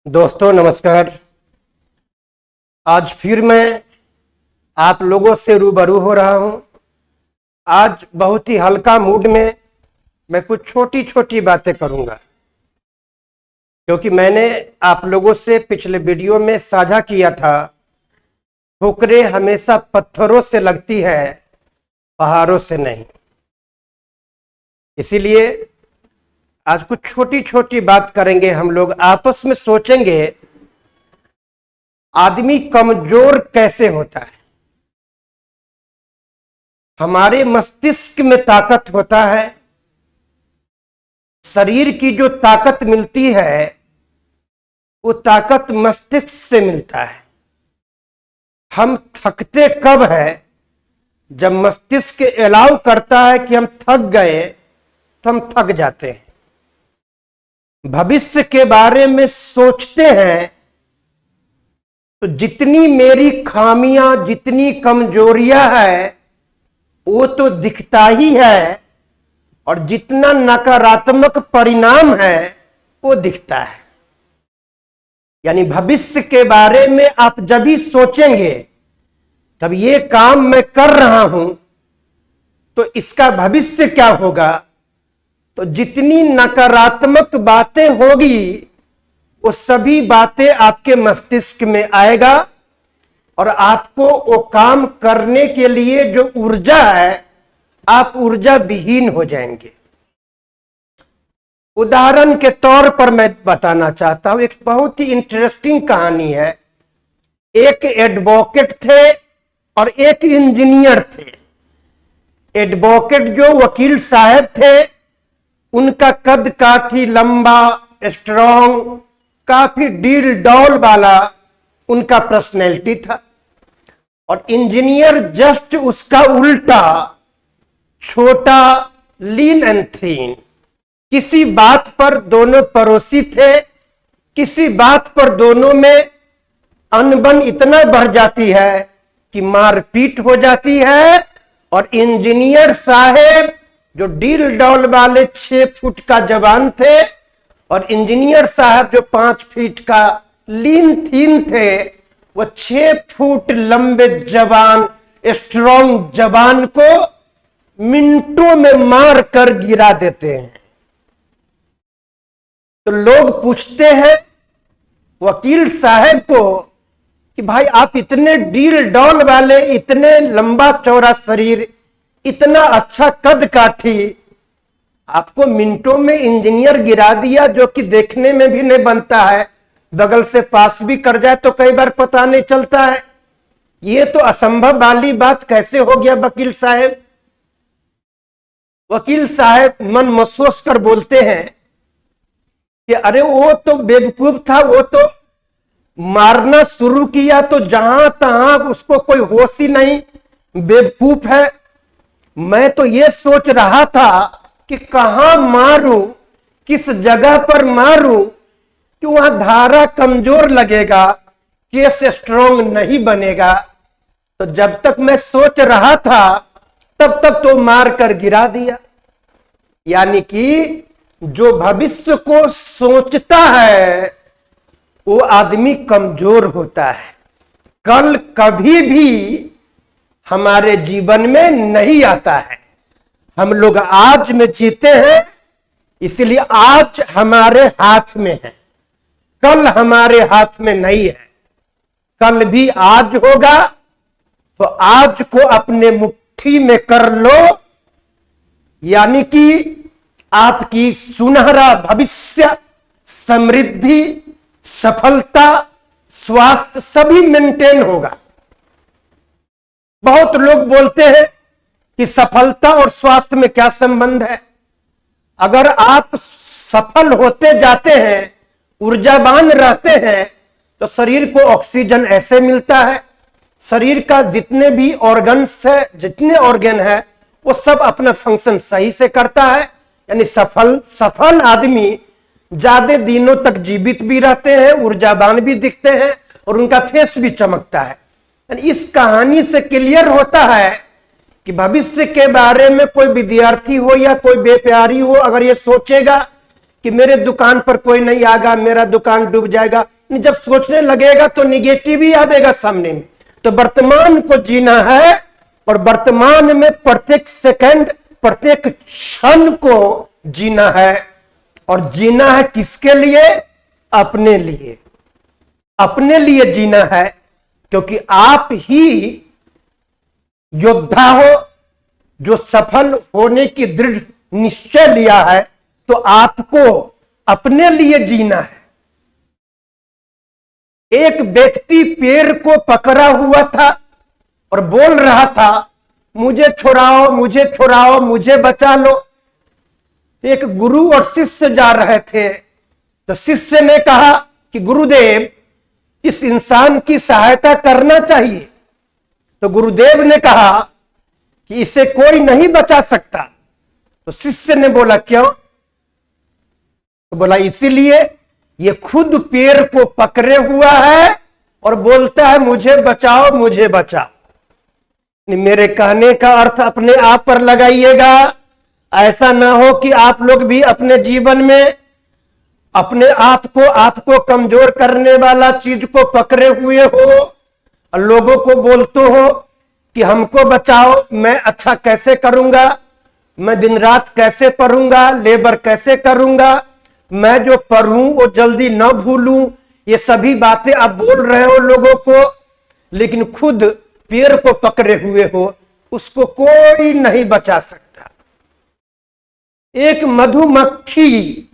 दोस्तों नमस्कार। आज फिर मैं आप लोगों से रूबरू हो रहा हूं। आज बहुत ही हल्का मूड में मैं कुछ छोटी छोटी बातें करूंगा, क्योंकि मैंने आप लोगों से पिछले वीडियो में साझा किया था, ठोकरें हमेशा पत्थरों से लगती है, पहाड़ों से नहीं। इसीलिए आज कुछ छोटी छोटी बात करेंगे, हम लोग आपस में सोचेंगे आदमी कमजोर कैसे होता है। हमारे मस्तिष्क में ताकत होता है, शरीर की जो ताकत मिलती है वो ताकत मस्तिष्क से मिलता है। हम थकते कब है? जब मस्तिष्क अलाउ करता है कि हम थक गए तो हम थक जाते हैं। भविष्य के बारे में सोचते हैं तो जितनी मेरी खामियां, जितनी कमजोरियां है वो तो दिखता ही है, और जितना नकारात्मक परिणाम है वो दिखता है। यानी भविष्य के बारे में आप जब भी सोचेंगे तब ये काम मैं कर रहा हूं तो इसका भविष्य क्या होगा, तो जितनी नकारात्मक बातें होगी वो सभी बातें आपके मस्तिष्क में आएगा, और आपको वो काम करने के लिए जो ऊर्जा है आप ऊर्जा विहीन हो जाएंगे। उदाहरण के तौर पर मैं बताना चाहता हूं, एक बहुत ही इंटरेस्टिंग कहानी है। एक एडवोकेट थे और एक इंजीनियर थे। एडवोकेट जो वकील साहब थे, उनका कद काफी लंबा, स्ट्रॉन्ग, काफी डील डॉल वाला उनका पर्सनैलिटी था। और इंजीनियर जस्ट उसका उल्टा, छोटा, लीन एंड थीन। किसी बात पर दोनों पड़ोसी थे, किसी बात पर दोनों में अनबन इतना बढ़ जाती है कि मारपीट हो जाती है। और इंजीनियर साहब जो डील डॉल वाले 6 फुट का जवान थे, और इंजीनियर साहब जो 5 फीट का लीन थीन थे, वो 6 फुट लंबे जवान, स्ट्रॉन्ग जवान को मिनटों में मार कर गिरा देते हैं। तो लोग पूछते हैं वकील साहब को कि भाई आप इतने डील डॉल वाले, इतने लंबा चौड़ा शरीर, इतना अच्छा कद काठी, आपको मिनटों में इंजीनियर गिरा दिया, जो कि देखने में भी नहीं बनता है, बगल से पास भी कर जाए तो कई बार पता नहीं चलता है। ये तो असंभव वाली बात कैसे हो गया वकील साहब? वकील साहब मन महसूस कर बोलते हैं कि अरे वो तो बेवकूफ था, वो तो मारना शुरू किया तो जहां तहां उसको कोई होश ही नहीं, बेवकूफ है। मैं तो ये सोच रहा था कि कहां मारूं, किस जगह पर मारूं कि वहां धारा कमजोर लगेगा, केस स्ट्रांग नहीं बनेगा। तो जब तक मैं सोच रहा था तब तक तो मार कर गिरा दिया। यानी कि जो भविष्य को सोचता है वो आदमी कमजोर होता है। कल कभी भी हमारे जीवन में नहीं आता है। हम लोग आज में जीते हैं, इसलिए आज हमारे हाथ में है, कल हमारे हाथ में नहीं है। कल भी आज होगा, तो आज को अपने मुट्ठी में कर लो। यानी कि आपकी सुनहरा भविष्य, समृद्धि, सफलता, स्वास्थ्य सभी मेंटेन होगा। बहुत लोग बोलते हैं कि सफलता और स्वास्थ्य में क्या संबंध है। अगर आप सफल होते जाते हैं, ऊर्जावान रहते हैं, तो शरीर को ऑक्सीजन ऐसे मिलता है। शरीर का जितने भी ऑर्गन्स है, जितने ऑर्गन है, वो सब अपना फंक्शन सही से करता है। यानी सफल आदमी ज्यादा दिनों तक जीवित भी रहते हैं, ऊर्जावान भी दिखते हैं, और उनका फेस भी चमकता है। यानी इस कहानी से क्लियर होता है कि भविष्य के बारे में कोई विद्यार्थी हो या कोई व्यापारी हो, अगर ये सोचेगा कि मेरे दुकान पर कोई नहीं आएगा, मेरा दुकान डूब जाएगा, जब सोचने लगेगा तो निगेटिव ही आएगा सामने में। तो वर्तमान को जीना है और वर्तमान में प्रत्येक सेकंड प्रत्येक क्षण को जीना है। और जीना है किसके लिए? अपने लिए। अपने लिए जीना है, क्योंकि आप ही योद्धा हो जो सफल होने की दृढ़ निश्चय लिया है। तो आपको अपने लिए जीना है। एक व्यक्ति पेड़ को पकड़ा हुआ था और बोल रहा था, मुझे छुड़ाओ, मुझे छुड़ाओ, मुझे बचा लो। एक गुरु और शिष्य जा रहे थे, तो शिष्य ने कहा कि गुरुदेव, इस इंसान की सहायता करना चाहिए। तो गुरुदेव ने कहा कि इसे कोई नहीं बचा सकता। तो शिष्य ने बोला क्यों? तो बोला इसीलिए ये खुद पेड़ को पकड़े हुआ है और बोलता है मुझे बचाओ, मुझे बचाओ। मेरे कहने का अर्थ अपने आप पर लगाइएगा। ऐसा ना हो कि आप लोग भी अपने जीवन में अपने आपको कमजोर करने वाला चीज को पकड़े हुए हो और लोगों को बोलते हो कि हमको बचाओ, मैं अच्छा कैसे करूंगा, मैं दिन रात कैसे पढ़ूंगा, लेबर कैसे करूंगा, मैं जो पढ़ूं वो जल्दी ना भूलूं। ये सभी बातें आप बोल रहे हो लोगों को, लेकिन खुद पेड़ को पकड़े हुए हो, उसको कोई नहीं बचा सकता। एक मधुमक्खी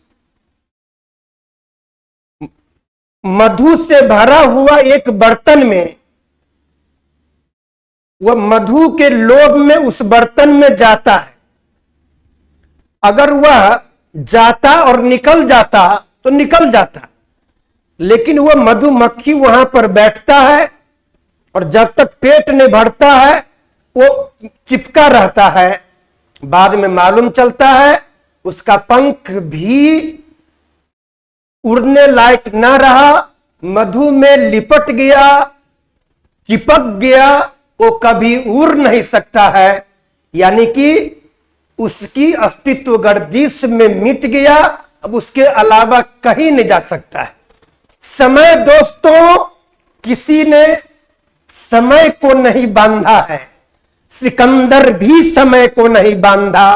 मधु से भरा हुआ एक बर्तन में, वह मधु के लोभ में उस बर्तन में जाता है। अगर वह जाता और निकल जाता तो निकल जाता, लेकिन वह मधुमक्खी वहां पर बैठता है और जब तक पेट नहीं भरता है वो चिपका रहता है। बाद में मालूम चलता है उसका पंख भी उड़ने लायक न रहा, मधु में लिपट गया, चिपक गया, वो कभी उड़ नहीं सकता है। यानी कि उसकी अस्तित्व गर्दिश में मिट गया, अब उसके अलावा कहीं नहीं जा सकता है। समय दोस्तों, किसी ने समय को नहीं बांधा है। सिकंदर भी समय को नहीं बांधा,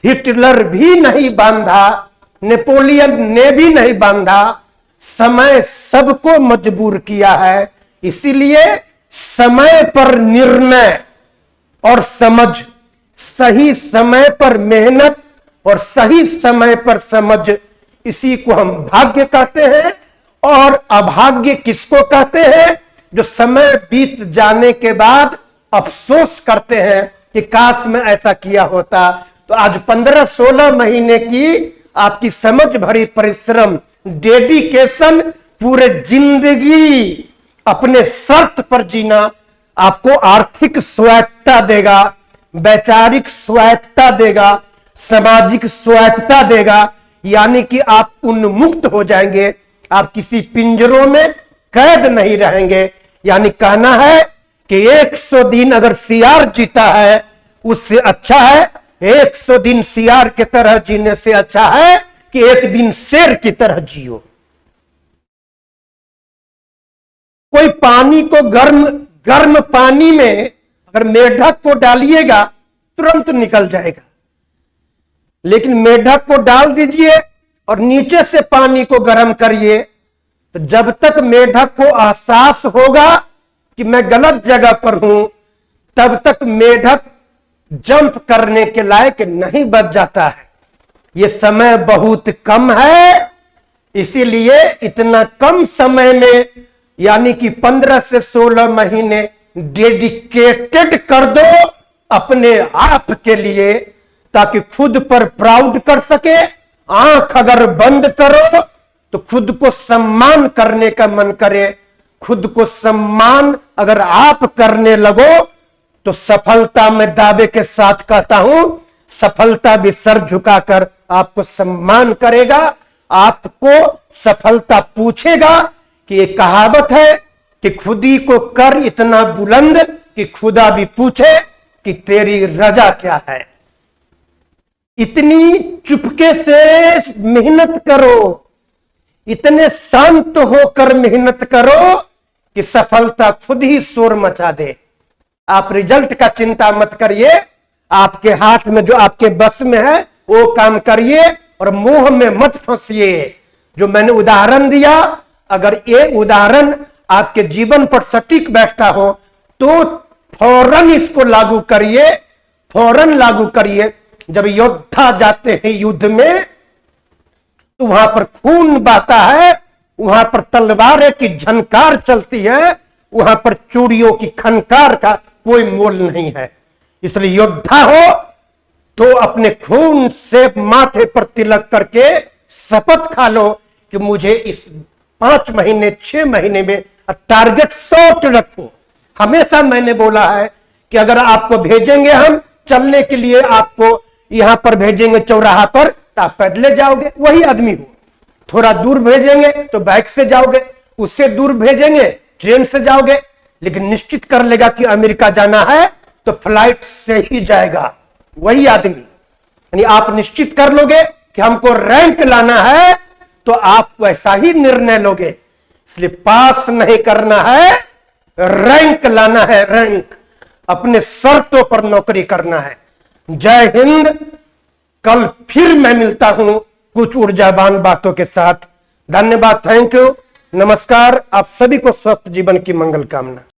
हिटलर भी नहीं बांधा, नेपोलियन ने भी नहीं बांधा। समय सबको मजबूर किया है। इसीलिए समय पर निर्णय और समझ, सही समय पर मेहनत और सही समय पर समझ, इसी को हम भाग्य कहते हैं। और अभाग्य किसको कहते हैं? जो समय बीत जाने के बाद अफसोस करते हैं कि काश में ऐसा किया होता। तो आज 15-16 महीने की आपकी समझ भरी परिश्रम, डेडिकेशन, पूरे जिंदगी अपने शर्त पर जीना आपको आर्थिक स्वायत्तता देगा, वैचारिक स्वायत्तता देगा, सामाजिक स्वायत्तता देगा। यानी कि आप उन्मुक्त हो जाएंगे, आप किसी पिंजरों में कैद नहीं रहेंगे। यानी कहना है कि 100 दिन अगर सियार जीता है उससे अच्छा है 100 दिन सियार की तरह जीने से अच्छा है कि एक दिन शेर की तरह जियो। कोई पानी को गर्म पानी में अगर मेढक को डालिएगा तुरंत निकल जाएगा, लेकिन मेढक को डाल दीजिए और नीचे से पानी को गर्म करिए, तो जब तक मेढक को एहसास होगा कि मैं गलत जगह पर हूं, तब तक मेढक जंप करने के लायक नहीं बच जाता है। यह समय बहुत कम है, इसीलिए इतना कम समय में यानी कि 15 से 16 महीने डेडिकेटेड कर दो अपने आप के लिए, ताकि खुद पर प्राउड कर सके। आंख अगर बंद करो तो खुद को सम्मान करने का मन करे। खुद को सम्मान अगर आप करने लगो तो सफलता में दावे के साथ कहता हूं, सफलता भी सर झुकाकर आपको सम्मान करेगा। आपको सफलता पूछेगा कि ये कहावत है कि खुदी को कर इतना बुलंद कि खुदा भी पूछे कि तेरी रजा क्या है। इतनी चुपके से मेहनत करो, इतने शांत होकर मेहनत करो कि सफलता खुद ही शोर मचा दे। आप रिजल्ट का चिंता मत करिए, आपके हाथ में जो आपके बस में है वो काम करिए और मोह में मत फंसिए। जो मैंने उदाहरण दिया, अगर ये उदाहरण आपके जीवन पर सटीक बैठता हो तो फौरन इसको लागू करिए, फौरन लागू करिए। जब योद्धा जाते हैं युद्ध में तो वहां पर खून बहता है, वहां पर तलवारें की झनकार चलती है, वहां पर चूड़ियों की खनकार का कोई मोल नहीं है। इसलिए योद्धा हो तो अपने खून से माथे पर तिलक करके शपथ खा लो कि मुझे इस 5 महीने 6 महीने में टारगेट शॉर्ट रखो। हमेशा मैंने बोला है कि अगर आपको भेजेंगे हम चलने के लिए, आपको यहां पर भेजेंगे चौराहा पर, तो आप पैदले जाओगे, वही आदमी हो। थोड़ा दूर भेजेंगे तो बाइक से जाओगे, उससे दूर भेजेंगे ट्रेन से जाओगे, लेकिन निश्चित कर लेगा कि अमेरिका जाना है तो फ्लाइट से ही जाएगा, वही आदमी। यानी आप निश्चित कर लोगे कि हमको रैंक लाना है तो आप वैसा ही निर्णय लोगे। इसलिए पास नहीं करना है, रैंक लाना है, रैंक। अपने शर्तों पर नौकरी करना है। जय हिंद। कल फिर मैं मिलता हूं कुछ ऊर्जावान बातों के साथ। धन्यवाद, थैंक यू, नमस्कार। आप सभी को स्वस्थ जीवन की मंगल कामना।